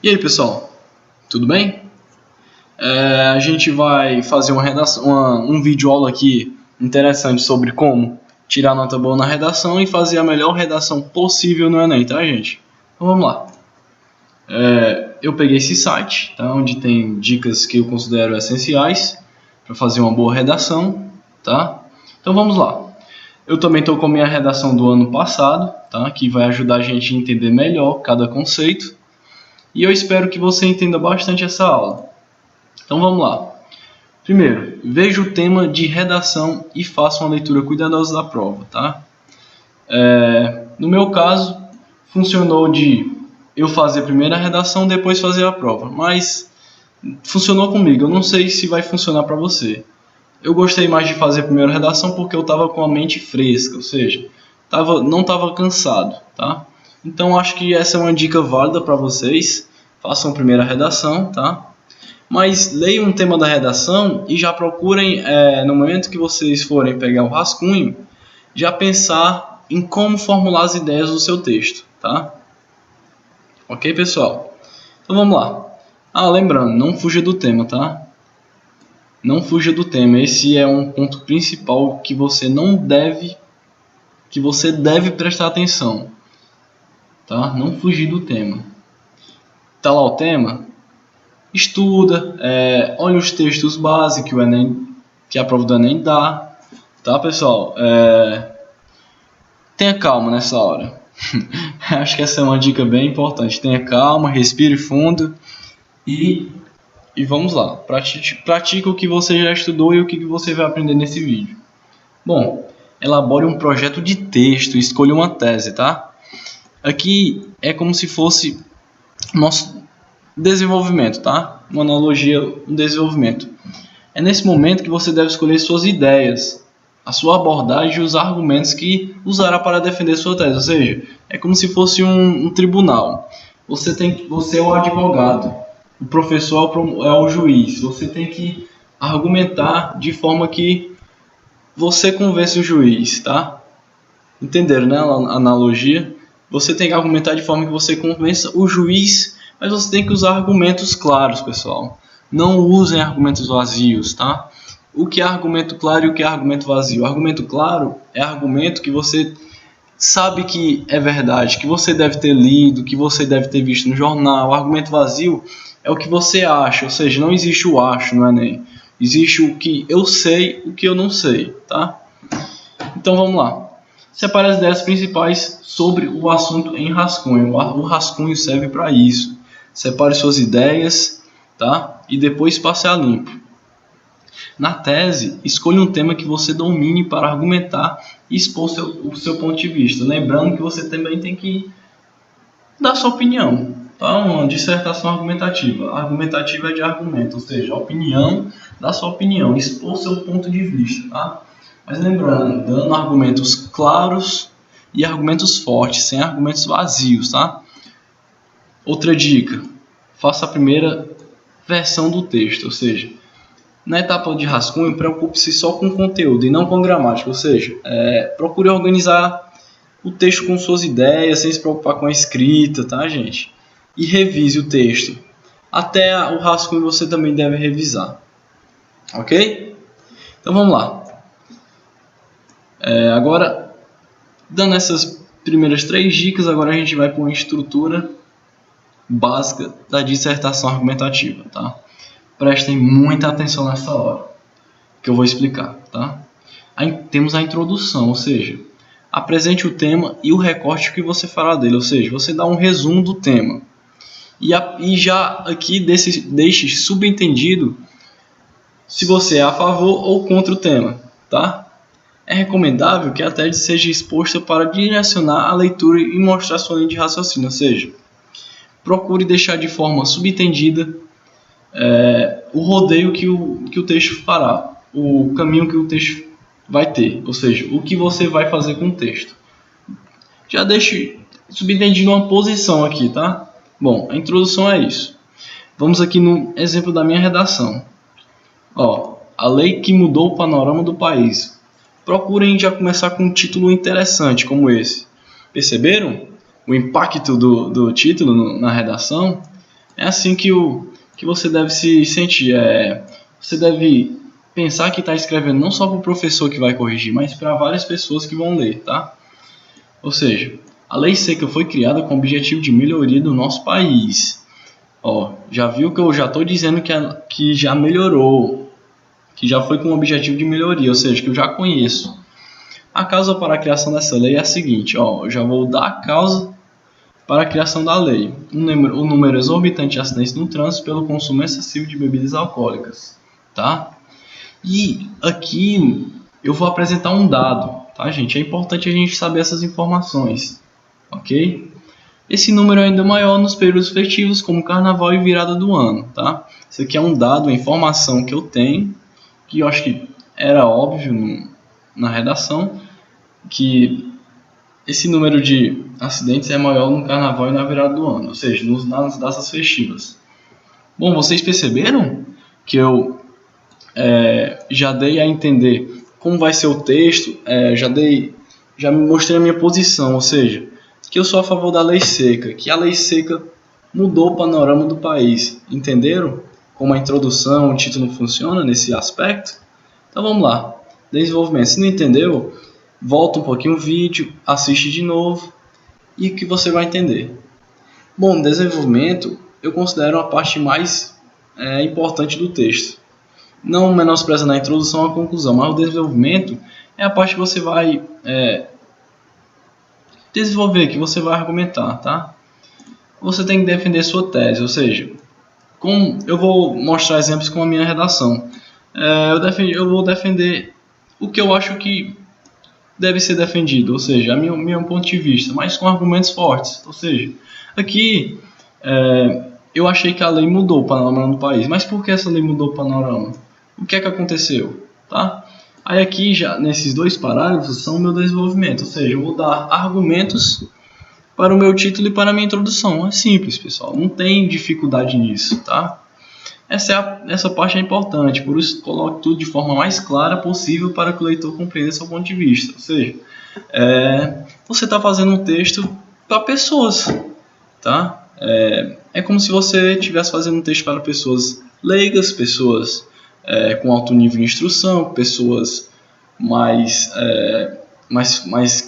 E aí, pessoal, tudo bem? A gente vai fazer um vídeo aula aqui interessante sobre como tirar nota boa na redação e fazer a melhor redação possível no Enem, tá, gente? Então vamos lá. Eu peguei esse site, tá, onde tem dicas que eu considero essenciais para fazer uma boa redação, tá? Então vamos lá. Eu também estou com a minha redação do ano passado, tá, que vai ajudar a gente a entender melhor cada conceito. E eu espero que você entenda bastante essa aula. Então vamos lá. Primeiro, veja o tema de redação e faça uma leitura cuidadosa da prova, tá? No meu caso, funcionou de eu fazer primeiro a redação, depois fazer a prova. Mas funcionou comigo, eu não sei se vai funcionar para você. Eu gostei mais de fazer primeiro a redação porque eu estava com a mente fresca, ou seja, não estava cansado, tá? Então acho que essa é uma dica válida para vocês. Façam a primeira redação, tá? Mas leiam o tema da redação e já procurem, no momento que vocês forem pegar o rascunho, já pensar em como formular as ideias do seu texto, tá? Ok, pessoal? Então vamos lá. Lembrando, não fuja do tema, tá? Não fuja do tema. Esse é um ponto principal que você deve prestar atenção, tá? Não fugir do tema. Tá lá o tema? Estuda, olha os textos básicos que a prova do Enem dá, tá, pessoal? Tenha calma nessa hora. Acho que essa é uma dica bem importante. Tenha calma, respire fundo e vamos lá. Pratique o que você já estudou e o que você vai aprender nesse vídeo. Bom, elabore um projeto de texto e escolha uma tese, tá? Aqui é como se fosse nosso desenvolvimento, tá? Uma analogia, um desenvolvimento. É nesse momento que você deve escolher suas ideias, a sua abordagem e os argumentos que usará para defender sua tese. Ou seja, é como se fosse um tribunal. Você é o advogado, o professor é o juiz. Você tem que argumentar de forma que você convence o juiz, tá? Entenderam, né? A analogia. Você tem que argumentar de forma que você convença o juiz, mas você tem que usar argumentos claros, pessoal. Não usem argumentos vazios, tá? O que é argumento claro e o que é argumento vazio? Argumento claro é argumento que você sabe que é verdade, que você deve ter lido, que você deve ter visto no jornal. O argumento vazio é o que você acha, ou seja, não existe o acho no Enem. Existe o que eu sei, o que eu não sei, tá? Então vamos lá. Separe as ideias principais sobre o assunto em rascunho. O rascunho serve para isso. Separe suas ideias, tá? E depois passe a limpo. Na tese, escolha um tema que você domine para argumentar e expor o seu ponto de vista. Lembrando que você também tem que dar sua opinião, tá? Uma dissertação argumentativa. Argumentativa é de argumento, ou seja, a opinião, dar sua opinião, expor seu ponto de vista, tá? Mas lembrando, dando argumentos claros e argumentos fortes, sem argumentos vazios, tá? Outra dica, faça a primeira versão do texto, ou seja, na etapa de rascunho, preocupe-se só com o conteúdo e não com gramática, ou seja, procure organizar o texto com suas ideias, sem se preocupar com a escrita, tá, gente? E revise o texto. Até o rascunho você também deve revisar, ok? Então vamos lá. Agora, dando essas primeiras 3 dicas, agora a gente vai para uma estrutura básica da dissertação argumentativa, tá? Prestem muita atenção nessa hora, que eu vou explicar, tá? Aí temos a introdução, ou seja, apresente o tema e o recorte que você fará dele, ou seja, você dá um resumo do tema. E já aqui deixe subentendido se você é a favor ou contra o tema, tá? É recomendável que a tese seja exposta para direcionar a leitura e mostrar sua linha de raciocínio, ou seja, procure deixar de forma subentendida o rodeio que o texto fará, o caminho que o texto vai ter, ou seja, o que você vai fazer com o texto. Já deixe subentendido uma posição aqui, tá? Bom, a introdução é isso. Vamos aqui no exemplo da minha redação. A lei que mudou o panorama do país. Procurem já começar com um título interessante como esse. Perceberam o impacto do título na redação? É assim que você deve se sentir. Você deve pensar que está escrevendo não só para o professor que vai corrigir, mas para várias pessoas que vão ler, tá? Ou seja, a lei seca foi criada com o objetivo de melhoria do nosso país. Ó, já viu que eu já estou dizendo que já melhorou, que já foi com o objetivo de melhoria, ou seja, que eu já conheço. A causa para a criação dessa lei é a seguinte, ó, eu já vou dar a causa para a criação da lei. O número exorbitante de acidentes no trânsito pelo consumo excessivo de bebidas alcoólicas, tá? E aqui eu vou apresentar um dado, tá, gente? É importante a gente saber essas informações, ok? Esse número é ainda maior nos períodos festivos, como Carnaval e virada do ano, tá? Isso aqui é um dado, uma informação que eu tenho, que eu acho que era óbvio na redação, que esse número de acidentes é maior no Carnaval e na virada do ano, ou seja, nas datas festivas. Bom, vocês perceberam que eu já dei a entender como vai ser o texto, já me mostrei a minha posição, ou seja, que eu sou a favor da lei seca, que a lei seca mudou o panorama do país. Entenderam como a introdução, o título funciona nesse aspecto? Então vamos lá. Desenvolvimento. Se não entendeu, volta um pouquinho o vídeo, assiste de novo e que você vai entender. Bom, desenvolvimento eu considero a parte mais importante do texto. Não menosprezando a introdução ou a conclusão, mas o desenvolvimento é a parte que você vai desenvolver, que você vai argumentar, tá? Você tem que defender sua tese, ou seja, eu vou mostrar exemplos com a minha redação. Eu vou defender o que eu acho que deve ser defendido, ou seja, meu ponto de vista, mas com argumentos fortes. Ou seja, aqui eu achei que a lei mudou o panorama do país, mas por que essa lei mudou o panorama? O que é que aconteceu? Tá? Aí aqui, já nesses dois parágrafos, são o meu desenvolvimento, ou seja, eu vou dar argumentos para o meu título e para a minha introdução. É simples, pessoal, não tem dificuldade nisso, tá? Essa parte é importante, por isso coloque tudo de forma mais clara possível para que o leitor compreenda seu ponto de vista. Ou seja, você está fazendo um texto para pessoas, tá? É como se você estivesse fazendo um texto para pessoas leigas, pessoas com alto nível de instrução, pessoas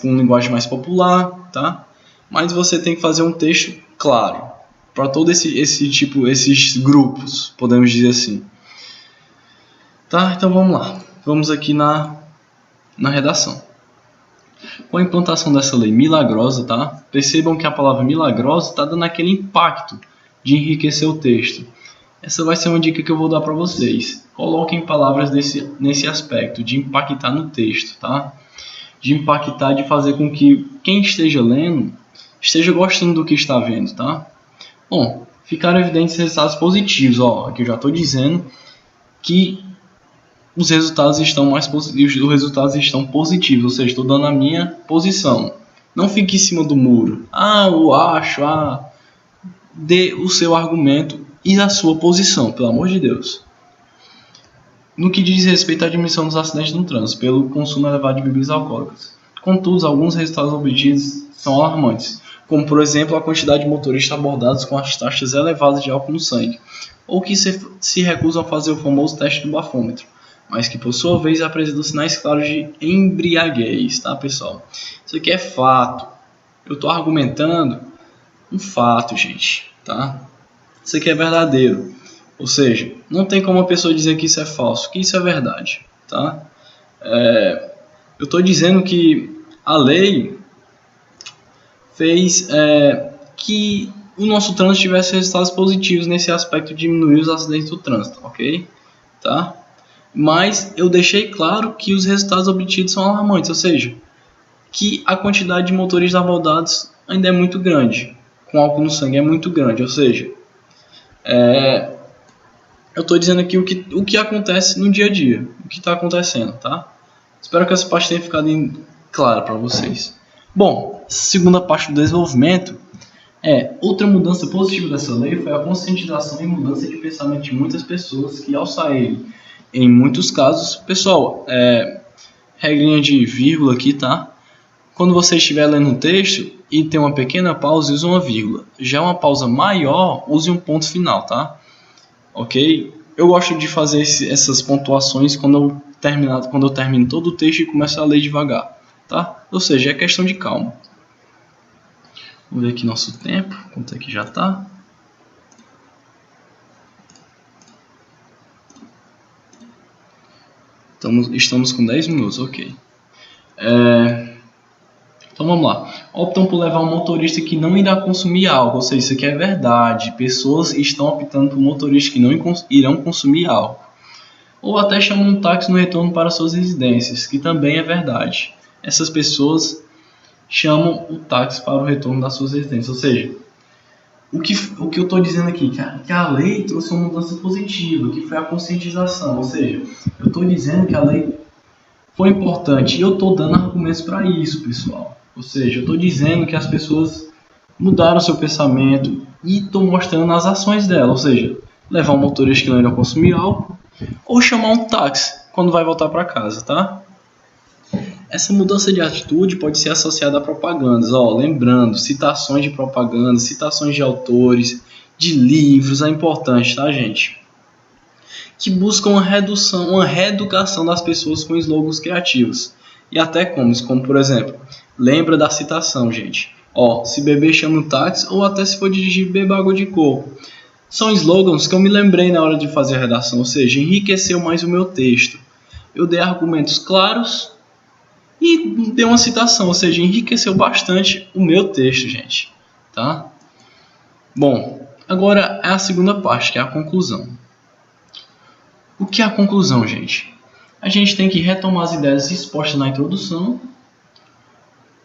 com linguagem mais popular, tá? Mas você tem que fazer um texto claro para todo esses grupos, podemos dizer assim. Tá? Então vamos lá. Vamos aqui na redação. Com a implantação dessa lei milagrosa, tá? Percebam que a palavra milagrosa está dando aquele impacto de enriquecer o texto. Essa vai ser uma dica que eu vou dar para vocês. Coloquem palavras nesse aspecto, de impactar no texto, tá? De impactar, de fazer com que quem esteja lendo esteja gostando do que está vendo, tá? Bom, ficaram evidentes resultados positivos. Ó, aqui eu já estou dizendo que os resultados estão positivos, ou seja, estou dando a minha posição. Não fique em cima do muro. Eu acho, dê o seu argumento e a sua posição, pelo amor de Deus. No que diz respeito à diminuição dos acidentes no trânsito pelo consumo elevado de bebidas alcoólicas. Contudo, alguns resultados obtidos são alarmantes, como por exemplo a quantidade de motoristas abordados com as taxas elevadas de álcool no sangue, ou que se recusam a fazer o famoso teste do bafômetro, mas que por sua vez apresentam sinais claros de embriaguez, tá, pessoal? Isso aqui é fato. Eu estou argumentando um fato, gente, tá? Isso aqui é verdadeiro. Ou seja, não tem como a pessoa dizer que isso é falso, que isso é verdade, tá? Eu estou dizendo que a lei fez que o nosso trânsito tivesse resultados positivos nesse aspecto de diminuir os acidentes do trânsito, ok? Tá? Mas eu deixei claro que os resultados obtidos são alarmantes, ou seja, que a quantidade de motoristas abordados ainda é muito grande, com álcool no sangue é muito grande, ou seja, eu estou dizendo aqui o que acontece no dia a dia, o que está acontecendo, tá? Espero que essa parte tenha ficado clara para vocês. Bom, segunda parte do desenvolvimento outra mudança positiva dessa lei foi a conscientização e mudança de pensamento de muitas pessoas que ao saírem, em muitos casos, pessoal, regrinha de vírgula aqui, tá? Quando você estiver lendo um texto, e tem uma pequena pausa, use uma vírgula. Já uma pausa maior, use um ponto final, tá? Ok? Eu gosto de fazer essas pontuações quando eu termino todo o texto e começo a ler devagar, tá? Ou seja, é questão de calma. Vamos ver aqui nosso tempo, quanto é que já está. Estamos com 10 minutos, ok. Então vamos lá. Optam por levar um motorista que não irá consumir álcool, ou seja, isso aqui é verdade. Pessoas estão optando por motoristas que não irão consumir álcool. Ou até chamam um táxi no retorno para suas residências, que também é verdade. Essas pessoas chamam o táxi para o retorno das suas residências. Ou seja, o que eu estou dizendo aqui, que a lei trouxe uma mudança positiva, que foi a conscientização. Ou seja, eu estou dizendo que a lei foi importante e eu estou dando argumentos para isso, pessoal. Ou seja, eu estou dizendo que as pessoas mudaram seu pensamento e estou mostrando as ações dela. Ou seja, levar um motorista que não irá consumir álcool ou chamar um táxi quando vai voltar para casa, tá? Essa mudança de atitude pode ser associada a propagandas. Lembrando, citações de propaganda, citações de autores, de livros, é importante, tá, gente? Que buscam uma reeducação das pessoas com slogans criativos. E até como por exemplo, lembra da citação, gente. Se beber chama um táxi, ou até se for dirigir, beba água de coco. São slogans que eu me lembrei na hora de fazer a redação, ou seja, enriqueceu mais o meu texto. Eu dei argumentos claros e dei uma citação, ou seja, enriqueceu bastante o meu texto, gente. Tá? Bom, agora é a segunda parte, que é a conclusão. O que é a conclusão, gente? A gente tem que retomar as ideias expostas na introdução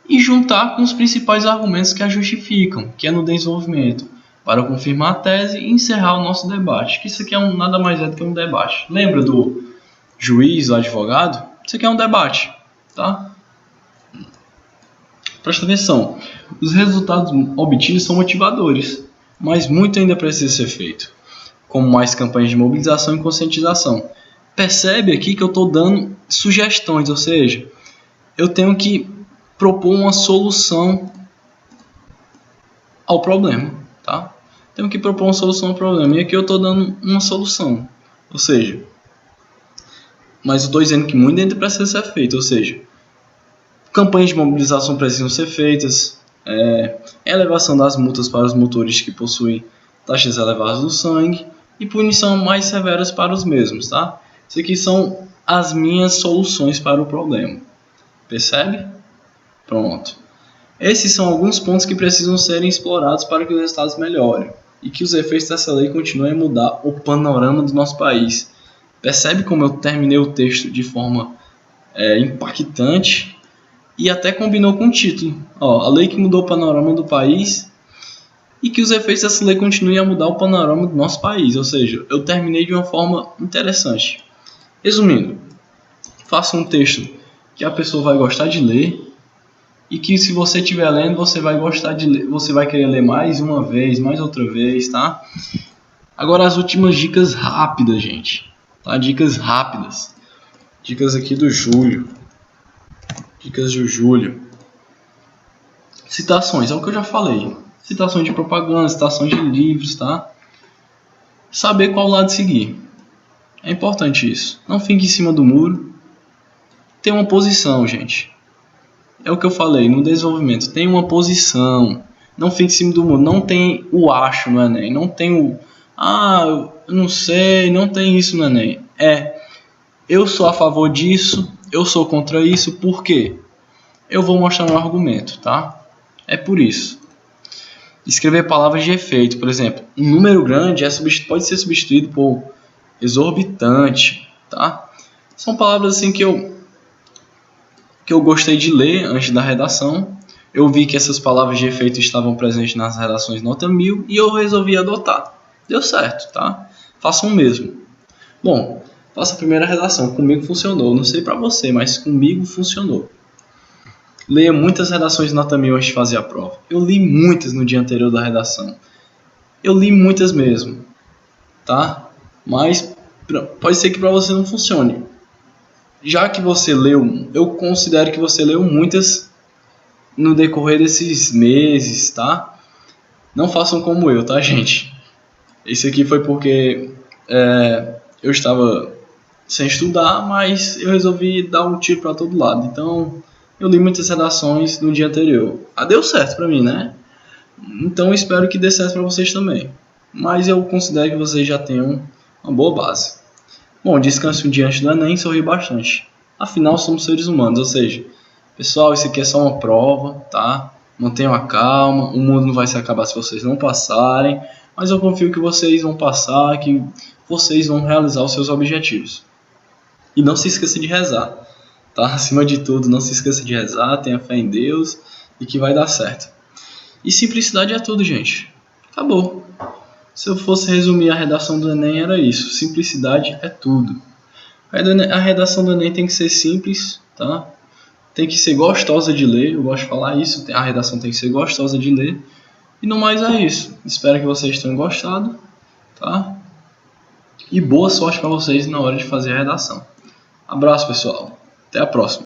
e juntar com os principais argumentos que a justificam, que é no desenvolvimento, para confirmar a tese e encerrar o nosso debate. Que isso aqui nada mais é do que um debate. Lembra do juiz, o advogado? Isso aqui é um debate, tá? Presta atenção. Os resultados obtidos são motivadores, mas muito ainda precisa ser feito, como mais campanhas de mobilização e conscientização. Percebe aqui que eu estou dando sugestões, ou seja, eu tenho que propor uma solução ao problema, tá? Tenho que propor uma solução ao problema, e aqui eu estou dando uma solução, ou seja, mas eu estou dizendo que muito ainda precisa ser feito, ou seja, campanhas de mobilização precisam ser feitas, elevação das multas para os motoristas que possuem taxas elevadas do sangue, e punição mais severas para os mesmos, tá? Isso aqui são as minhas soluções para o problema. Percebe? Pronto. Esses são alguns pontos que precisam serem explorados para que os resultados melhorem e que os efeitos dessa lei continuem a mudar o panorama do nosso país. Percebe como eu terminei o texto de forma impactante e até combinou com o título. A lei que mudou o panorama do país e que os efeitos dessa lei continuem a mudar o panorama do nosso país. Ou seja, eu terminei de uma forma interessante. Resumindo, faça um texto que a pessoa vai gostar de ler e que, se você estiver lendo, você vai gostar de ler, você vai querer ler mais uma vez, mais outra vez, tá? Agora as últimas dicas rápidas, gente, tá? Dicas rápidas. Dicas aqui do Júlio. Dicas do Júlio. Citações, é o que eu já falei. Citações de propaganda, citações de livros, tá? Saber qual lado seguir. É importante isso. Não fique em cima do muro. Tem uma posição, gente. É o que eu falei, no desenvolvimento. Tem uma posição. Não fique em cima do muro. Não tem o acho no Enem. Não tem o... eu não sei. Não tem isso no Enem. Eu sou a favor disso. Eu sou contra isso. Por quê? Eu vou mostrar meu argumento, tá? É por isso. Escrever palavras de efeito. Por exemplo, um número grande pode ser substituído por exorbitante, tá? São palavras assim que eu gostei de ler antes da redação. Eu vi que essas palavras de efeito estavam presentes nas redações nota 1000 e eu resolvi adotar. Deu certo, tá? Façam o mesmo. Bom, faça a primeira redação. Comigo funcionou. Não sei pra você, mas comigo funcionou. Leia muitas redações nota 1000 antes de fazer a prova. Eu li muitas no dia anterior da redação. Eu li muitas mesmo, tá? Mas pode ser que para você não funcione. Já que você leu, eu considero que você leu muitas no decorrer desses meses, tá? Não façam como eu, tá, gente? Esse aqui foi porque eu estava sem estudar, mas eu resolvi dar um tiro para todo lado. Então, eu li muitas redações no dia anterior. Deu certo para mim, né? Então, eu espero que dê certo para vocês também. Mas eu considero que vocês já tenham uma boa base. Bom, descanse um dia antes do Enem e sorri bastante. Afinal, somos seres humanos, ou seja, pessoal, isso aqui é só uma prova, tá? Mantenham a calma, o mundo não vai se acabar se vocês não passarem, mas eu confio que vocês vão passar, que vocês vão realizar os seus objetivos. E não se esqueça de rezar, tá? Acima de tudo, não se esqueça de rezar, tenha fé em Deus e que vai dar certo. E simplicidade é tudo, gente. Acabou. Se eu fosse resumir a redação do Enem, era isso. Simplicidade é tudo. A redação do Enem tem que ser simples, tá? Tem que ser gostosa de ler, eu gosto de falar isso. A redação tem que ser gostosa de ler. E no mais é isso. Espero que vocês tenham gostado, tá? E boa sorte para vocês na hora de fazer a redação. Abraço, pessoal. Até a próxima.